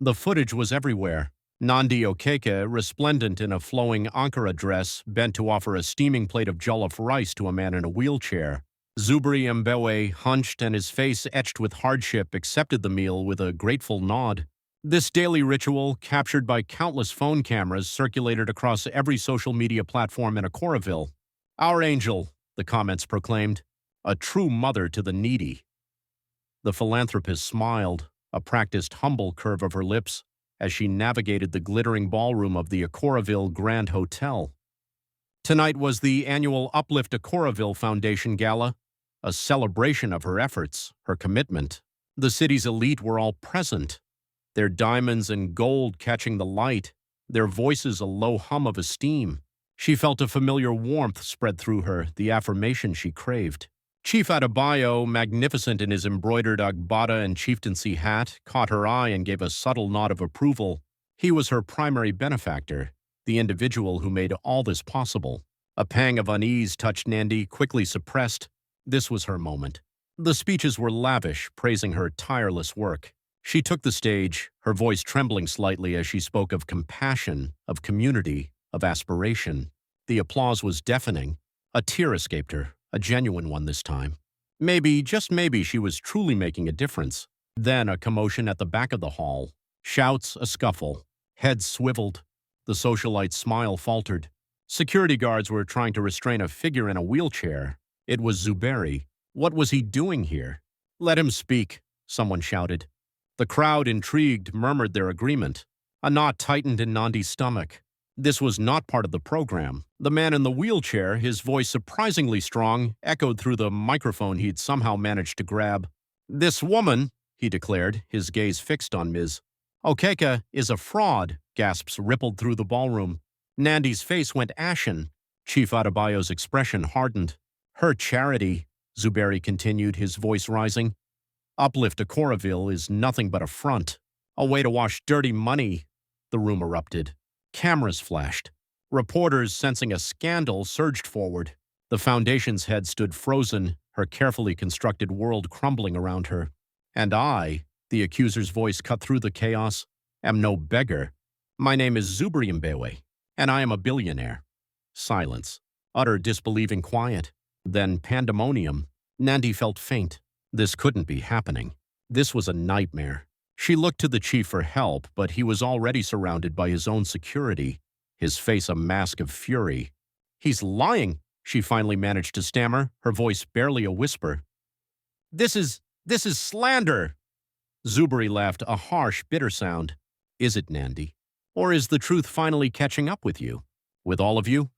The footage was everywhere. Nandi Okeke, resplendent in a flowing Ankara dress, bent to offer a steaming plate of jollof rice to a man in a wheelchair. Zuberi Mbewe, hunched and his face etched with hardship, accepted the meal with a grateful nod. This daily ritual, captured by countless phone cameras, circulated across every social media platform in Akoraville. "Our angel," the comments proclaimed, "a true mother to the needy." The philanthropist smiled, a practiced humble curve of her lips, as she navigated the glittering ballroom of the Akoraville Grand Hotel. Tonight was the annual Uplift Akoraville Foundation Gala, a celebration of her efforts, her commitment. The city's elite were all present, their diamonds and gold catching the light, their voices a low hum of esteem. She felt a familiar warmth spread through her, the affirmation she craved. Chief Adebayo, magnificent in his embroidered agbada and chieftaincy hat, caught her eye and gave a subtle nod of approval. He was her primary benefactor, the individual who made all this possible. A pang of unease touched Nandi, quickly suppressed. This was her moment. The speeches were lavish, praising her tireless work. She took the stage, her voice trembling slightly as she spoke of compassion, of community, of aspiration. The applause was deafening. A tear escaped her, a genuine one this time. Maybe, just maybe, she was truly making a difference. Then a commotion at the back of the hall. Shouts, a scuffle. Heads swiveled. The socialite's smile faltered. Security guards were trying to restrain a figure in a wheelchair. It was Zuberi. What was he doing here? "Let him speak," someone shouted. The crowd, intrigued, murmured their agreement. A knot tightened in Nandi's stomach. This was not part of the program. The man in the wheelchair, his voice surprisingly strong, echoed through the microphone he'd somehow managed to grab. "This woman," he declared, his gaze fixed on Ms. Okeke, "is a fraud." Gasps rippled through the ballroom. Nandi's face went ashen. Chief Adebayo's expression hardened. "Her charity," Zuberi continued, his voice rising. "Uplift Akoraville is nothing but a front. A way to wash dirty money." The room erupted. Cameras flashed. Reporters, sensing a scandal, surged forward. The foundation's head stood frozen, her carefully constructed world crumbling around her. "And I," the accuser's voice cut through the chaos, "am no beggar. My name is Zuberi Mbewe, and I am a billionaire." Silence. Utter disbelieving quiet. Then pandemonium. Nandi felt faint. This couldn't be happening. This was a nightmare. She looked to the chief for help, but he was already surrounded by his own security, his face a mask of fury. "He's lying," she finally managed to stammer, her voice barely a whisper. This is slander." Zuberi laughed, a harsh, bitter sound. "Is it, Nandi? Or is the truth finally catching up with you? With all of you?"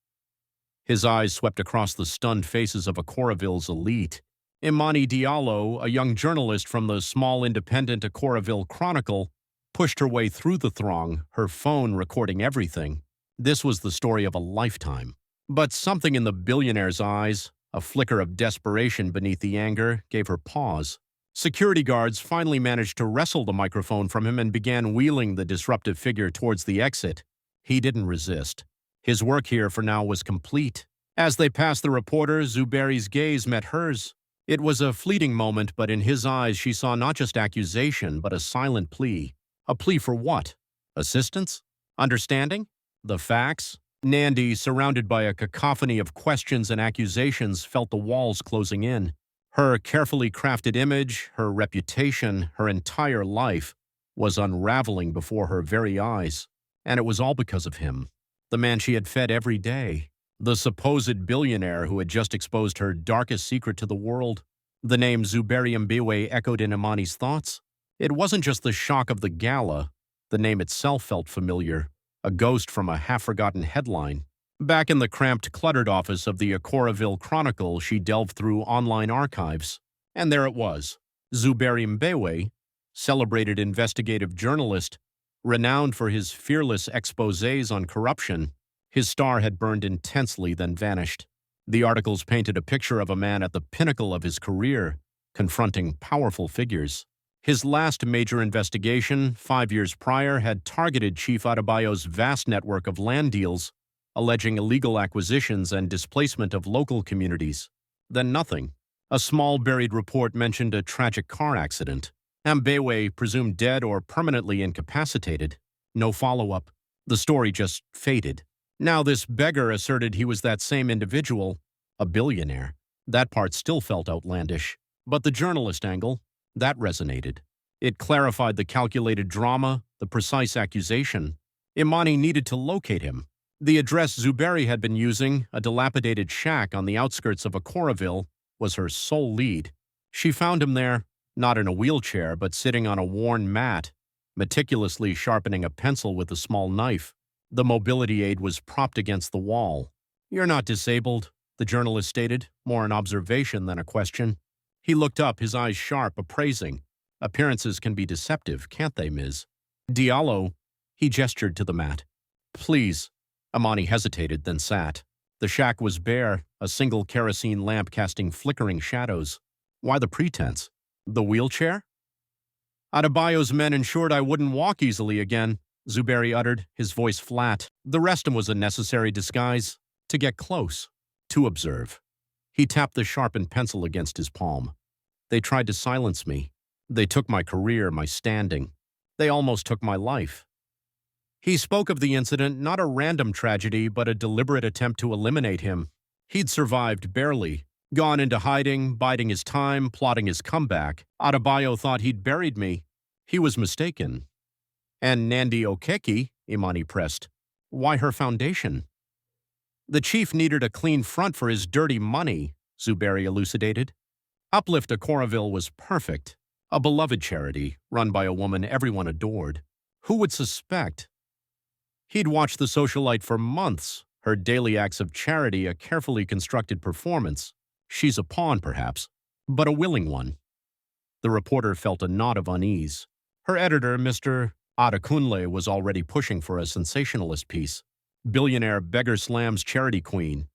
His eyes swept across the stunned faces of Akoraville's elite. Imani Diallo, a young journalist from the small independent Akoraville Chronicle, pushed her way through the throng, her phone recording everything. This was the story of a lifetime. But something in the billionaire's eyes, a flicker of desperation beneath the anger, gave her pause. Security guards finally managed to wrestle the microphone from him and began wheeling the disruptive figure towards the exit. He didn't resist. His work here for now was complete. As they passed the reporter, Zuberi's gaze met hers. It was a fleeting moment, but in his eyes she saw not just accusation, but a silent plea. A plea for what? Assistance? Understanding? The facts? Nandi, surrounded by a cacophony of questions and accusations, felt the walls closing in. Her carefully crafted image, her reputation, her entire life was unraveling before her very eyes. And it was all because of him. The man she had fed every day. The supposed billionaire who had just exposed her darkest secret to the world. The name Zuberi Mbewe echoed in Imani's thoughts. It wasn't just the shock of the gala. The name itself felt familiar, a ghost from a half-forgotten headline. Back in the cramped, cluttered office of the Akoraville Chronicle, she delved through online archives. And there it was. Zuberi Mbewe, celebrated investigative journalist, renowned for his fearless exposés on corruption. His star had burned intensely, then vanished. The articles painted a picture of a man at the pinnacle of his career, confronting powerful figures. His last major investigation, 5 years prior, had targeted Chief Adebayo's vast network of land deals, alleging illegal acquisitions and displacement of local communities. Then nothing. A small buried report mentioned a tragic car accident. Mbewe presumed dead or permanently incapacitated. No follow-up. The story just faded. Now this beggar asserted he was that same individual, a billionaire. That part still felt outlandish. But the journalist angle, that resonated. It clarified the calculated drama, the precise accusation. Imani needed to locate him. The address Zuberi had been using, a dilapidated shack on the outskirts of Akoraville, was her sole lead. She found him there, not in a wheelchair, but sitting on a worn mat, meticulously sharpening a pencil with a small knife. The mobility aid was propped against the wall. "You're not disabled," the journalist stated, more an observation than a question. He looked up, his eyes sharp, appraising. "Appearances can be deceptive, can't they, Ms. Diallo?" He gestured to the mat. "Please." Imani hesitated, then sat. The shack was bare, a single kerosene lamp casting flickering shadows. Why the pretense? The wheelchair? "Adebayo's men ensured I wouldn't walk easily again," Zuberi uttered, his voice flat. "The rest was a necessary disguise. To get close. To observe." He tapped the sharpened pencil against his palm. "They tried to silence me. They took my career, my standing. They almost took my life." He spoke of the incident, not a random tragedy, but a deliberate attempt to eliminate him. He'd survived barely, gone into hiding, biding his time, plotting his comeback. Adebayo thought he'd buried me. He was mistaken. "And Nandi Okeke," Imani pressed. "Why her foundation?" "The chief needed a clean front for his dirty money," Zuberi elucidated. Uplift Akoraville was perfect. A beloved charity, run by a woman everyone adored. Who would suspect? He'd watched the socialite for months, her daily acts of charity a carefully constructed performance. She's a pawn, perhaps, but a willing one. The reporter felt a knot of unease. Her editor, Mr. Adekunle, was already pushing for a sensationalist piece. "Billionaire beggar slams charity queen."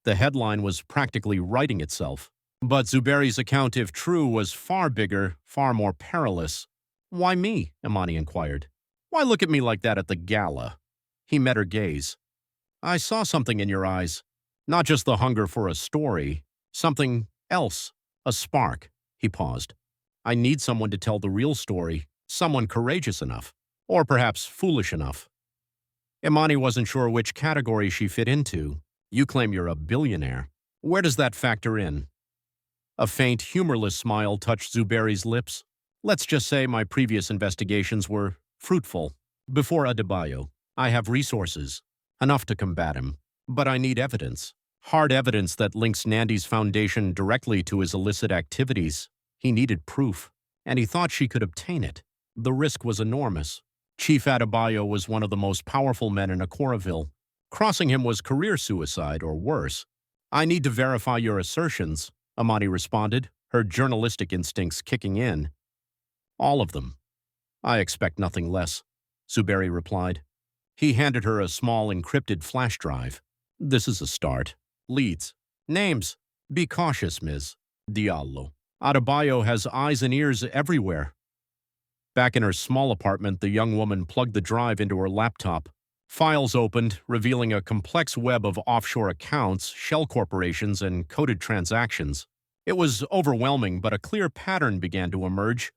The headline was practically writing itself. But Zuberi's account, if true, was far bigger, far more perilous. "Why me?" Imani inquired. "Why look at me like that at the gala?" He met her gaze. "I saw something in your eyes. Not just the hunger for a story. Something else. A spark." He paused. "I need someone to tell the real story. Someone courageous enough. Or perhaps foolish enough." Imani wasn't sure which category she fit into. "You claim you're a billionaire. Where does that factor in?" A faint, humorless smile touched Zuberi's lips. "Let's just say my previous investigations were fruitful. Before Adebayo, I have resources. Enough to combat him. But I need evidence. Hard evidence that links Nandi's foundation directly to his illicit activities. He needed proof, and he thought she could obtain it. The risk was enormous. Chief Adebayo was one of the most powerful men in Akoraville. Crossing him was career suicide, or worse. "I need to verify your assertions," Imani responded, her journalistic instincts kicking in. "All of them." "I expect nothing less," Zuberi replied. He handed her a small encrypted flash drive. "This is a start. Leads. Names. Be cautious, Ms. Diallo. Adebayo has eyes and ears everywhere." Back in her small apartment, the young woman plugged the drive into her laptop. Files opened, revealing a complex web of offshore accounts, shell corporations, and coded transactions. It was overwhelming, but a clear pattern began to emerge,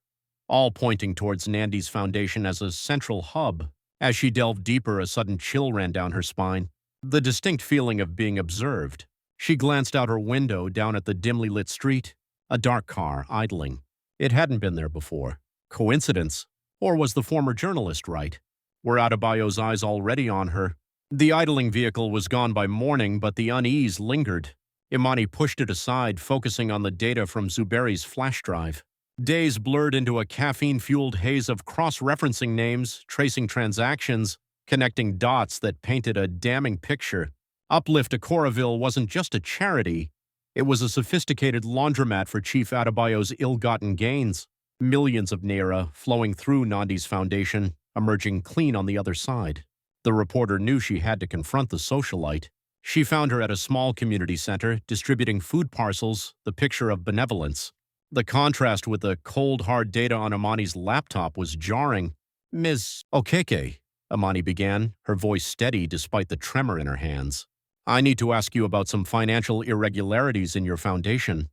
all pointing towards Nandi's foundation as a central hub. As she delved deeper, a sudden chill ran down her spine, the distinct feeling of being observed. She glanced out her window down at the dimly lit street, a dark car idling. It hadn't been there before. Coincidence? Or was the former journalist right? Were Adebayo's eyes already on her? The idling vehicle was gone by morning, but the unease lingered. Imani pushed it aside, focusing on the data from Zuberi's flash drive. Days blurred into a caffeine-fueled haze of cross-referencing names, tracing transactions, connecting dots that painted a damning picture. Uplift Akoraville wasn't just a charity. It was a sophisticated laundromat for Chief Adebayo's ill-gotten gains. Millions of naira flowing through Nandi's foundation, emerging clean on the other side. The reporter knew she had to confront the socialite. She found her at a small community center, distributing food parcels, the picture of benevolence. The contrast with the cold, hard data on Imani's laptop was jarring. "Ms. Okeke," Imani began, her voice steady despite the tremor in her hands. "I need to ask you about some financial irregularities in your foundation."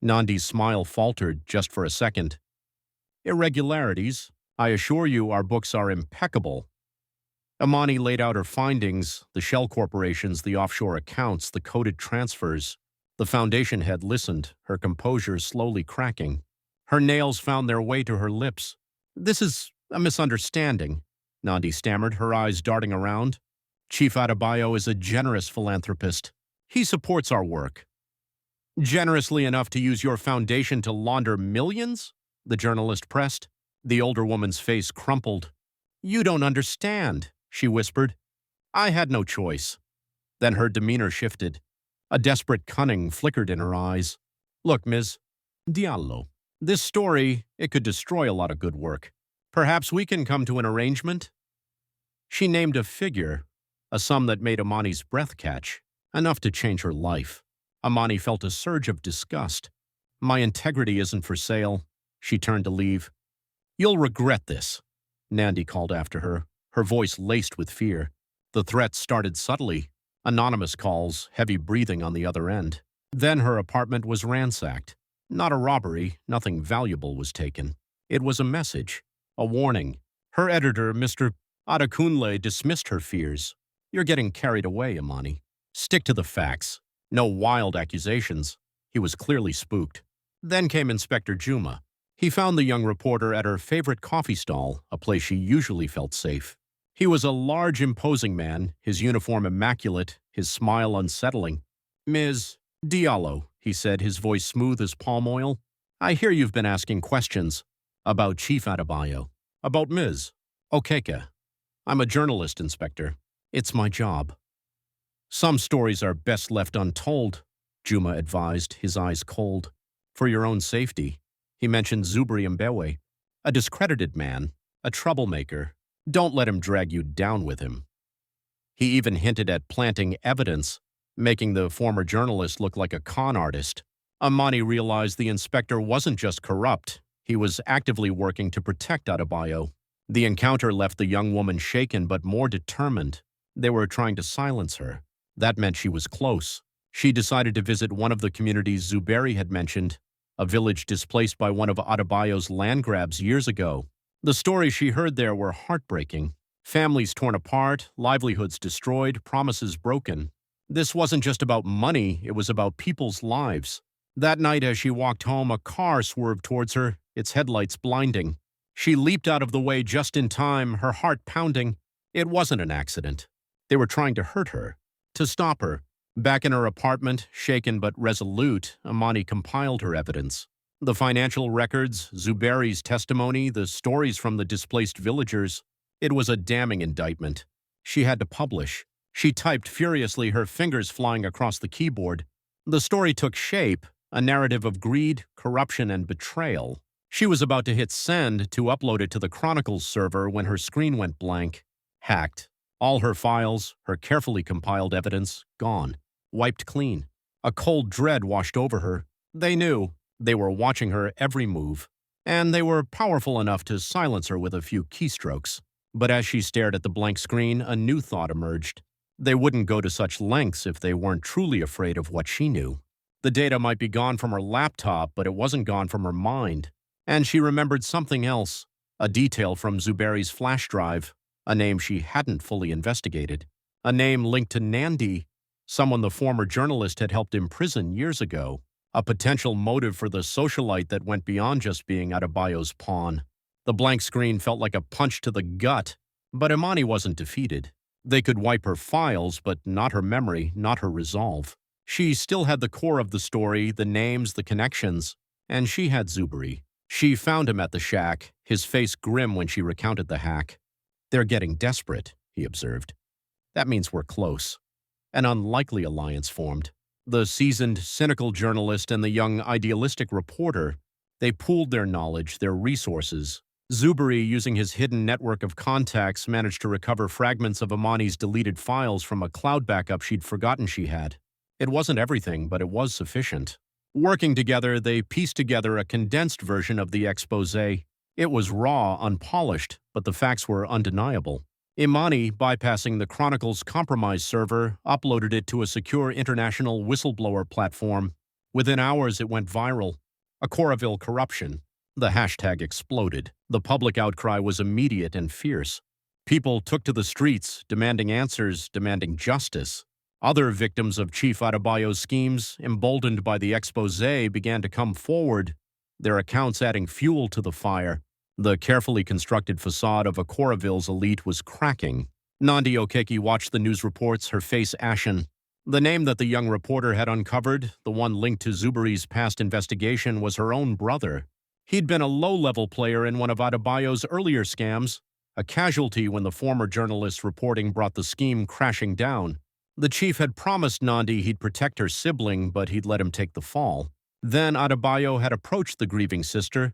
Nandi's smile faltered just for a second. Irregularities. I assure you our books are impeccable. Imani laid out her findings, the shell corporations, the offshore accounts, the coded transfers. The foundation head listened, her composure slowly cracking. Her nails found their way to her lips. This is a misunderstanding, Nandi stammered, her eyes darting around. Chief Adebayo is a generous philanthropist. He supports our work. Generously enough to use your foundation to launder millions? The journalist pressed. The older woman's face crumpled. You don't understand, she whispered. I had no choice. Then her demeanor shifted. A desperate cunning flickered in her eyes. Look, Ms. Diallo, this story, it could destroy a lot of good work. Perhaps we can come to an arrangement? She named a figure, a sum that made Imani's breath catch, enough to change her life. Imani felt a surge of disgust. My integrity isn't for sale. She turned to leave. You'll regret this, Nandi called after her, her voice laced with fear. The threat started subtly. Anonymous calls, heavy breathing on the other end. Then her apartment was ransacked. Not a robbery, nothing valuable was taken. It was a message, a warning. Her editor, Mr. Adekunle, dismissed her fears. You're getting carried away, Imani. Stick to the facts. No wild accusations. He was clearly spooked. Then came Inspector Juma. He found the young reporter at her favorite coffee stall, a place she usually felt safe. He was a large, imposing man, his uniform immaculate, his smile unsettling. Ms. Diallo, he said, his voice smooth as palm oil. I hear you've been asking questions about Chief Adebayo, about Ms. Okeke. I'm a journalist, Inspector. It's my job. Some stories are best left untold, Juma advised, his eyes cold. For your own safety. He mentioned Zuberi Mbewe, a discredited man, a troublemaker. Don't let him drag you down with him. He even hinted at planting evidence, making the former journalist look like a con artist. Imani realized the inspector wasn't just corrupt. He was actively working to protect Adebayo. The encounter left the young woman shaken but more determined. They were trying to silence her. That meant she was close. She decided to visit one of the communities Zuberi had mentioned, a village displaced by one of Adebayo's land grabs years ago. The stories she heard there were heartbreaking. Families torn apart, livelihoods destroyed, promises broken. This wasn't just about money, it was about people's lives. That night as she walked home, a car swerved towards her, its headlights blinding. She leaped out of the way just in time, her heart pounding. It wasn't an accident. They were trying to hurt her, to stop her. Back in her apartment, shaken but resolute, Imani compiled her evidence. The financial records, Zuberi's testimony, the stories from the displaced villagers. It was a damning indictment. She had to publish. She typed furiously, her fingers flying across the keyboard. The story took shape, a narrative of greed, corruption, and betrayal. She was about to hit send to upload it to the Chronicles server when her screen went blank. Hacked. All her files, her carefully compiled evidence, gone. Wiped clean. A cold dread washed over her. They knew. They were watching her every move. And they were powerful enough to silence her with a few keystrokes. But as she stared at the blank screen, a new thought emerged. They wouldn't go to such lengths if they weren't truly afraid of what she knew. The data might be gone from her laptop, but it wasn't gone from her mind. And she remembered something else, a detail from Zuberi's flash drive, a name she hadn't fully investigated, a name linked to Nandi, someone the former journalist had helped imprison years ago, a potential motive for the socialite that went beyond just being Adebayo's pawn. The blank screen felt like a punch to the gut, but Imani wasn't defeated. They could wipe her files, but not her memory, not her resolve. She still had the core of the story, the names, the connections, and she had Zuberi. She found him at the shack, his face grim when she recounted the hack. They're getting desperate, he observed. That means we're close. An unlikely alliance formed. The seasoned, cynical journalist and the young, idealistic reporter, they pooled their knowledge, their resources. Zuberi, using his hidden network of contacts, managed to recover fragments of Imani's deleted files from a cloud backup she'd forgotten she had. It wasn't everything, but it was sufficient. Working together, they pieced together a condensed version of the exposé. It was raw, unpolished, but the facts were undeniable. Imani, bypassing the Chronicles compromise server, uploaded it to a secure international whistleblower platform. Within hours, it went viral. Akoraville corruption. The hashtag exploded. The public outcry was immediate and fierce. People took to the streets, demanding answers, demanding justice. Other victims of Chief Adebayo's schemes, emboldened by the exposé, began to come forward, their accounts adding fuel to the fire. The carefully constructed facade of Akoraville's elite was cracking. Nandi Okeke watched the news reports, her face ashen. The name that the young reporter had uncovered, the one linked to Zuberi's past investigation, was her own brother. He'd been a low-level player in one of Adebayo's earlier scams, a casualty when the former journalist's reporting brought the scheme crashing down. The chief had promised Nandi he'd protect her sibling, but he'd let him take the fall. Then Adebayo had approached the grieving sister,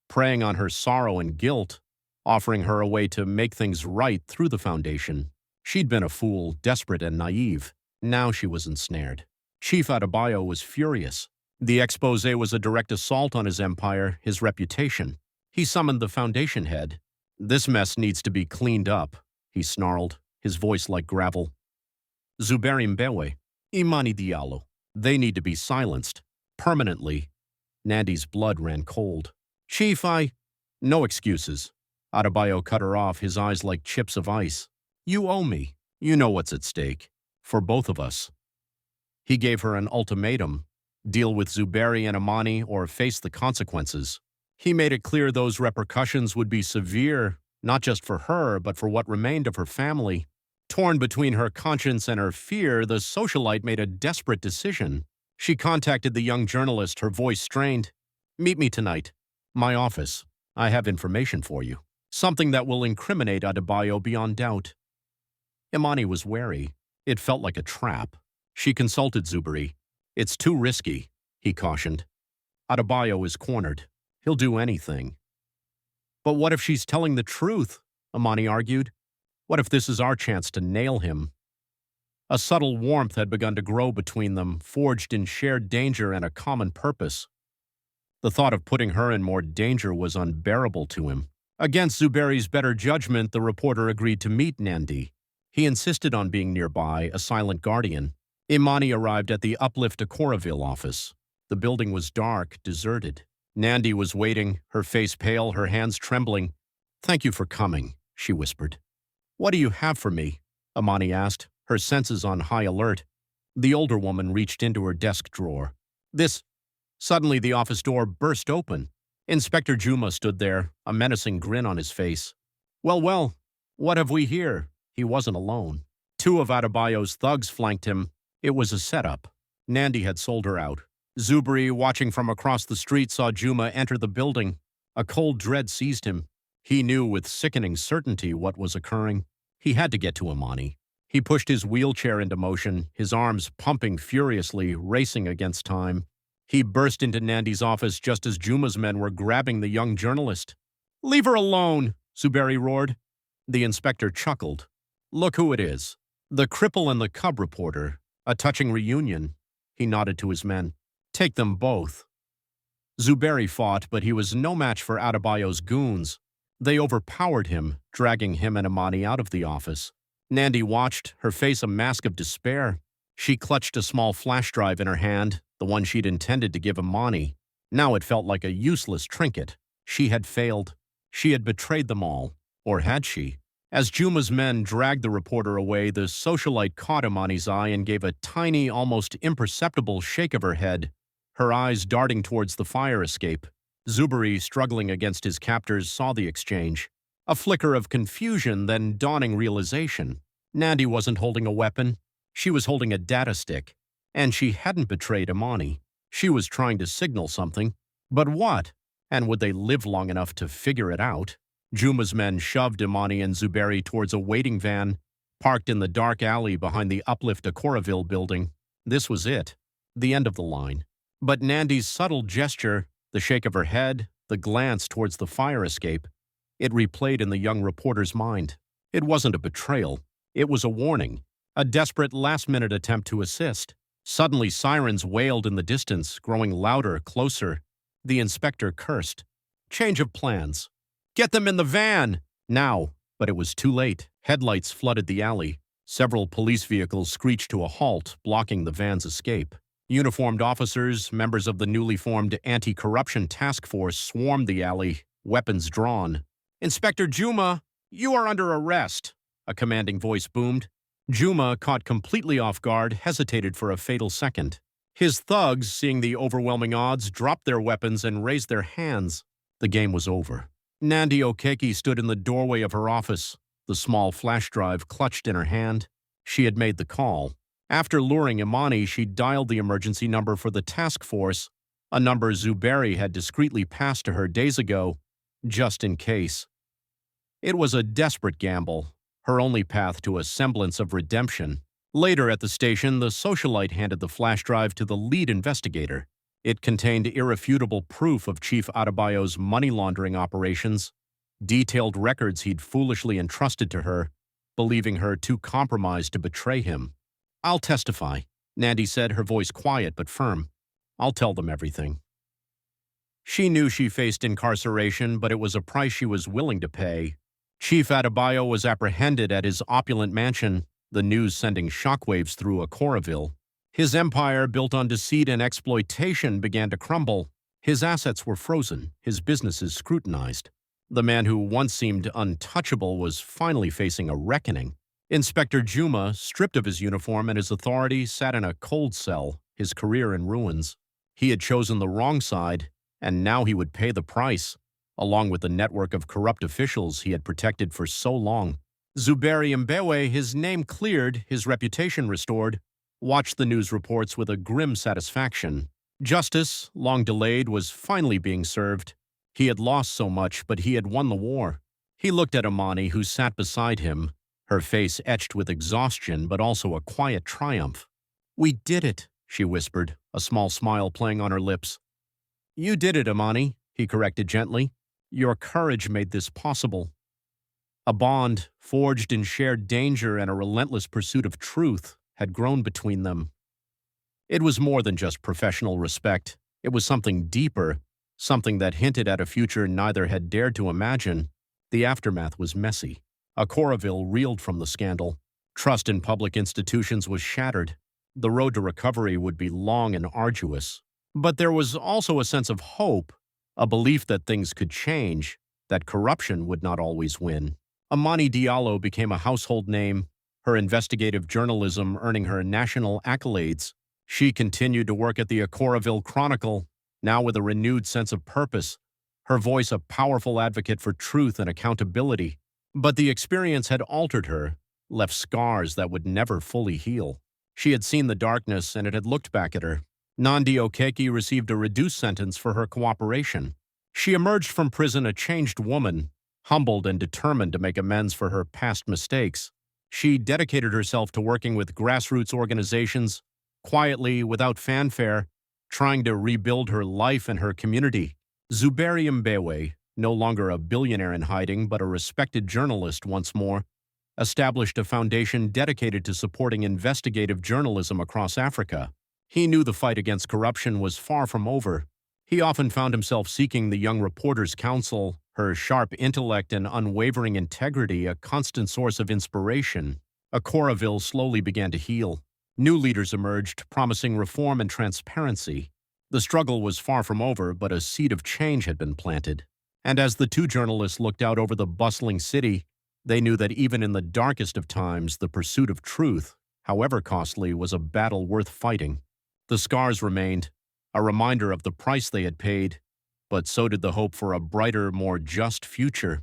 preying on her sorrow and guilt, offering her a way to make things right through the foundation. She'd been a fool, desperate and naive. Now she was ensnared. Chief Adebayo was furious. The exposé was a direct assault on his empire, his reputation. He summoned the foundation head. "This mess needs to be cleaned up," he snarled, his voice like gravel. "Zuberi Mbewe, Imani Diallo, they need to be silenced. Permanently." Nandi's blood ran cold. "Chief, No excuses." Adebayo cut her off, his eyes like chips of ice. "You owe me. You know what's at stake. For both of us." He gave her an ultimatum: deal with Zuberi and Imani or face the consequences. He made it clear those repercussions would be severe, not just for her, but for what remained of her family. Torn between her conscience and her fear, the socialite made a desperate decision. She contacted the young journalist, her voice strained. "Meet me tonight. My office. I have information for you. Something that will incriminate Adebayo beyond doubt." Imani was wary. It felt like a trap. She consulted Zuberi. "It's too risky," he cautioned. "Adebayo is cornered. He'll do anything." "But what if she's telling the truth?" Imani argued. "What if this is our chance to nail him?" A subtle warmth had begun to grow between them, forged in shared danger and a common purpose. The thought of putting her in more danger was unbearable to him. Against Zuberi's better judgment, the reporter agreed to meet Nandi. He insisted on being nearby, a silent guardian. Imani arrived at the Uplift Akoraville office. The building was dark, deserted. Nandi was waiting, her face pale, her hands trembling. "Thank you for coming," she whispered. "What do you have for me?" Imani asked, her senses on high alert. The older woman reached into her desk drawer. Suddenly the office door burst open. Inspector Juma stood there, a menacing grin on his face. Well, what have we here?" He wasn't alone. Two of Adebayo's thugs flanked him. It was a setup. Nandi had sold her out. Zuberi, watching from across the street, saw Juma enter the building. A cold dread seized him. He knew with sickening certainty what was occurring. He had to get to Imani. He pushed his wheelchair into motion, his arms pumping furiously, racing against time. He burst into Nandi's office just as Juma's men were grabbing the young journalist. "Leave her alone!" Zuberi roared. The inspector chuckled. "Look who it is. The cripple and the cub reporter. A touching reunion." He nodded to his men. "Take them both." Zuberi fought, but he was no match for Adebayo's goons. They overpowered him, dragging him and Imani out of the office. Nandi watched, her face a mask of despair. She clutched a small flash drive in her hand, the one she'd intended to give Imani. Now it felt like a useless trinket. She had failed. She had betrayed them all. Or had she? As Juma's men dragged the reporter away, the socialite caught Imani's eye and gave a tiny, almost imperceptible shake of her head, her eyes darting towards the fire escape. Zuberi, struggling against his captors, saw the exchange. A flicker of confusion, then dawning realization. Nandi wasn't holding a weapon. She was holding a data stick. And she hadn't betrayed Imani. She was trying to signal something. But what? And would they live long enough to figure it out? Juma's men shoved Imani and Zuberi towards a waiting van, parked in the dark alley behind the Uplift Akoraville building. This was it. The end of the line. But Nandi's subtle gesture, the shake of her head, the glance towards the fire escape, it replayed in the young reporter's mind. It wasn't a betrayal. It was a warning. A desperate last-minute attempt to assist. Suddenly sirens wailed in the distance, growing louder, closer. The inspector cursed. "Change of plans. Get them in the van! Now!" But it was too late. Headlights flooded the alley. Several police vehicles screeched to a halt, blocking the van's escape. Uniformed officers, members of the newly formed anti-corruption task force, swarmed the alley, weapons drawn. "Inspector Juma, you are under arrest," a commanding voice boomed. Juma, caught completely off guard, hesitated for a fatal second. His thugs, seeing the overwhelming odds, dropped their weapons and raised their hands. The game was over. Nandi Okeke stood in the doorway of her office, the small flash drive clutched in her hand. She had made the call. After luring Imani, she dialed the emergency number for the task force, a number Zuberi had discreetly passed to her days ago, just in case. It was a desperate gamble, her only path to a semblance of redemption. Later at the station, the socialite handed the flash drive to the lead investigator. It contained irrefutable proof of Chief Adebayo's money laundering operations, detailed records he'd foolishly entrusted to her, believing her too compromised to betray him. "I'll testify," Nandi said, her voice quiet but firm. "I'll tell them everything." She knew she faced incarceration, but it was a price she was willing to pay. Chief Adebayo was apprehended at his opulent mansion, the news sending shockwaves through Akoraville. His empire, built on deceit and exploitation, began to crumble. His assets were frozen, his businesses scrutinized. The man who once seemed untouchable was finally facing a reckoning. Inspector Juma, stripped of his uniform and his authority, sat in a cold cell, his career in ruins. He had chosen the wrong side, and now he would pay the price, along with the network of corrupt officials he had protected for so long. Zuberi Mbewe, his name cleared, his reputation restored, watched the news reports with a grim satisfaction. Justice, long delayed, was finally being served. He had lost so much, but he had won the war. He looked at Imani, who sat beside him, her face etched with exhaustion but also a quiet triumph. "We did it," she whispered, a small smile playing on her lips. "You did it, Imani," he corrected gently. "Your courage made this possible." A bond, forged in shared danger and a relentless pursuit of truth, had grown between them. It was more than just professional respect. It was something deeper, something that hinted at a future neither had dared to imagine. The aftermath was messy. Akoraville reeled from the scandal. Trust in public institutions was shattered. The road to recovery would be long and arduous. But there was also a sense of hope, a belief that things could change, that corruption would not always win. Imani Diallo became a household name, her investigative journalism earning her national accolades. She continued to work at the Akoraville Chronicle, now with a renewed sense of purpose, her voice a powerful advocate for truth and accountability. But the experience had altered her, left scars that would never fully heal. She had seen the darkness and it had looked back at her. Nandi Okeke received a reduced sentence for her cooperation. She emerged from prison a changed woman, humbled and determined to make amends for her past mistakes. She dedicated herself to working with grassroots organizations, quietly, without fanfare, trying to rebuild her life and her community. Zuberi Mbewe, no longer a billionaire in hiding but a respected journalist once more, established a foundation dedicated to supporting investigative journalism across Africa. He knew the fight against corruption was far from over. He often found himself seeking the young reporter's counsel, her sharp intellect and unwavering integrity a constant source of inspiration. Akoraville slowly began to heal. New leaders emerged, promising reform and transparency. The struggle was far from over, but a seed of change had been planted. And as the two journalists looked out over the bustling city, they knew that even in the darkest of times, the pursuit of truth, however costly, was a battle worth fighting. The scars remained, a reminder of the price they had paid, but so did the hope for a brighter, more just future.